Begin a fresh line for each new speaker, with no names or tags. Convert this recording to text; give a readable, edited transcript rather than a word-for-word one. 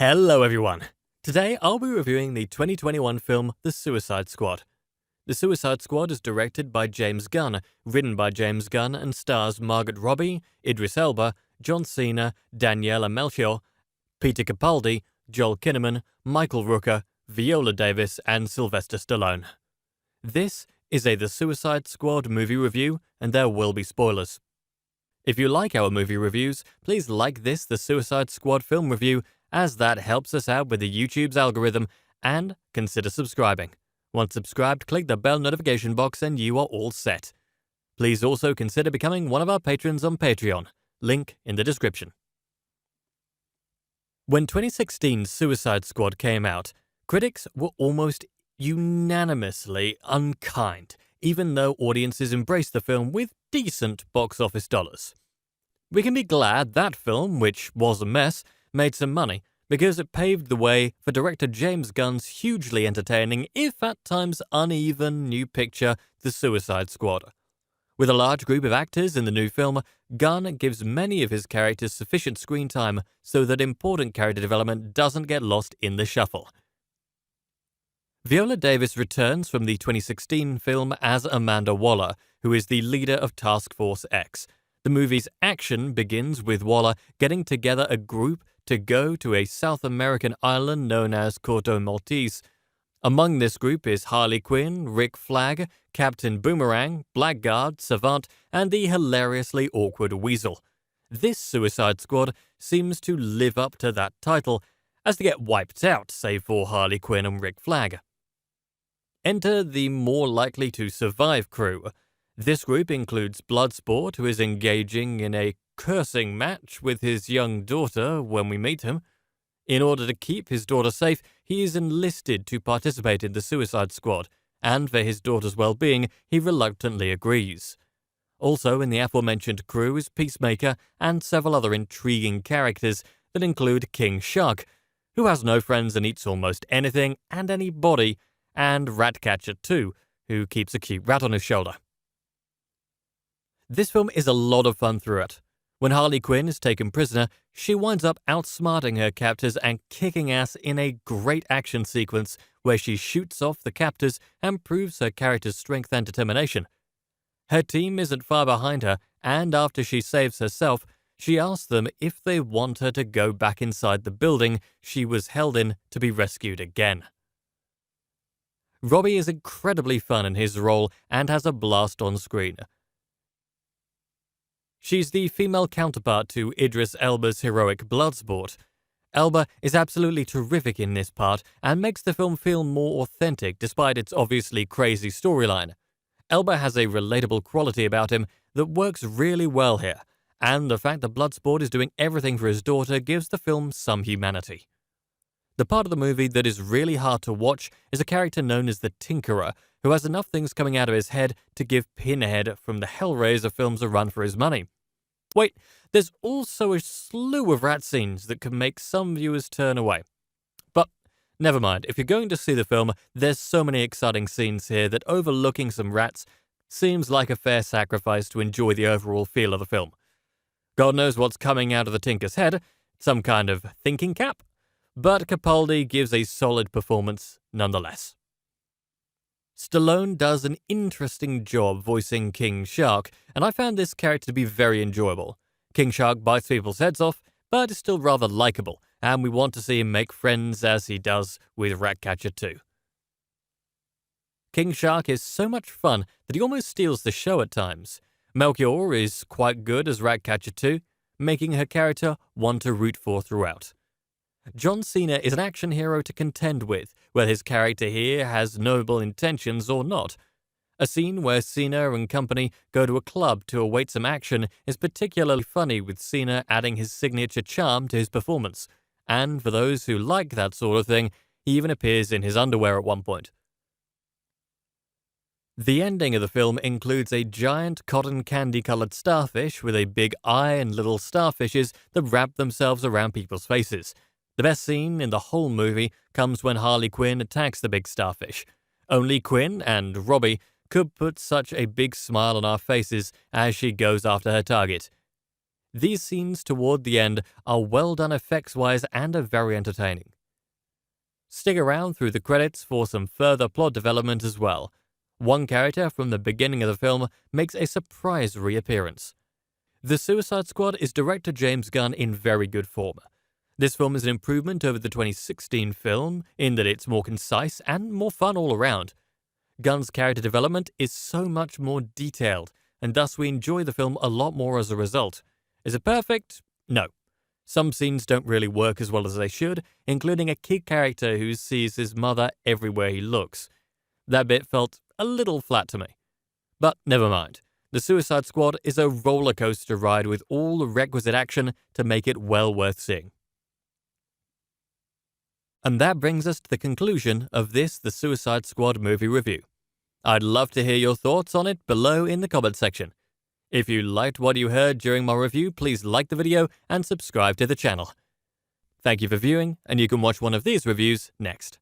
Hello everyone! Today I'll be reviewing the 2021 film The Suicide Squad. The Suicide Squad is directed by James Gunn, written by James Gunn and stars Margot Robbie, Idris Elba, John Cena, Daniela Melchior, Peter Capaldi, Joel Kinnaman, Michael Rooker, Viola Davis and Sylvester Stallone. This is a The Suicide Squad movie review and there will be spoilers. If you like our movie reviews, please like this The Suicide Squad film review as that helps us out with the YouTube's algorithm, and consider subscribing. Once subscribed, click the bell notification box and you are all set. Please also consider becoming one of our patrons on Patreon. Link in the description. When 2016's Suicide Squad came out, critics were almost unanimously unkind, even though audiences embraced the film with decent box office dollars. We can be glad that film, which was a mess, made some money, because it paved the way for director James Gunn's hugely entertaining, if at times uneven, new picture, The Suicide Squad. With a large group of actors in the new film, Gunn gives many of his characters sufficient screen time so that important character development doesn't get lost in the shuffle. Viola Davis returns from the 2016 film as Amanda Waller, who is the leader of Task Force X. The movie's action begins with Waller getting together a group to go to a South American island known as Corto Maltese. Among this group is Harley Quinn, Rick Flag, Captain Boomerang, Blackguard, Savant, and the hilariously awkward Weasel. This Suicide Squad seems to live up to that title, as they get wiped out save for Harley Quinn and Rick Flag. Enter the more likely to survive crew. This group includes Bloodsport, who is engaging in a cursing match with his young daughter when we meet him. In order to keep his daughter safe, he is enlisted to participate in the Suicide Squad, and for his daughter's well-being, he reluctantly agrees. Also in the aforementioned crew is Peacemaker and several other intriguing characters that include King Shark, who has no friends and eats almost anything and anybody, and Ratcatcher 2, who keeps a cute rat on his shoulder. This film is a lot of fun throughout. When Harley Quinn is taken prisoner, she winds up outsmarting her captors and kicking ass in a great action sequence where she shoots off the captors and proves her character's strength and determination. Her team isn't far behind her, and after she saves herself, she asks them if they want her to go back inside the building she was held in to be rescued again. Robbie is incredibly fun in his role and has a blast on screen. She's the female counterpart to Idris Elba's heroic Bloodsport. Elba is absolutely terrific in this part and makes the film feel more authentic despite its obviously crazy storyline. Elba has a relatable quality about him that works really well here, and the fact that Bloodsport is doing everything for his daughter gives the film some humanity. The part of the movie that is really hard to watch is a character known as the Tinkerer, who has enough things coming out of his head to give Pinhead from the Hellraiser films a run for his money. Wait, there's also a slew of rat scenes that can make some viewers turn away. But never mind, if you're going to see the film, there's so many exciting scenes here that overlooking some rats seems like a fair sacrifice to enjoy the overall feel of the film. God knows what's coming out of the Tinker's head, some kind of thinking cap, but Capaldi gives a solid performance nonetheless. Stallone does an interesting job voicing King Shark, and I found this character to be very enjoyable. King Shark bites people's heads off, but is still rather likable, and we want to see him make friends as he does with Ratcatcher 2. King Shark is so much fun that he almost steals the show at times. Melchior is quite good as Ratcatcher 2, making her character one to root for throughout. John Cena is an action hero to contend with, whether his character here has noble intentions or not. A scene where Cena and company go to a club to await some action is particularly funny, with Cena adding his signature charm to his performance. And for those who like that sort of thing, he even appears in his underwear at one point. The ending of the film includes a giant cotton candy-colored starfish with a big eye and little starfishes that wrap themselves around people's faces. The best scene in the whole movie comes when Harley Quinn attacks the big starfish. Only Quinn and Robbie could put such a big smile on our faces as she goes after her target. These scenes toward the end are well done effects-wise and are very entertaining. Stick around through the credits for some further plot development as well. One character from the beginning of the film makes a surprise reappearance. The Suicide Squad is director James Gunn in very good form. This film is an improvement over the 2016 film in that it's more concise and more fun all around. Gunn's character development is so much more detailed, and thus we enjoy the film a lot more as a result. Is it perfect? No. Some scenes don't really work as well as they should, including a key character who sees his mother everywhere he looks. That bit felt a little flat to me. But never mind. The Suicide Squad is a roller coaster ride with all the requisite action to make it well worth seeing. And that brings us to the conclusion of this The Suicide Squad movie review. I'd love to hear your thoughts on it below in the comment section. If you liked what you heard during my review, please like the video and subscribe to the channel. Thank you for viewing, and you can watch one of these reviews next.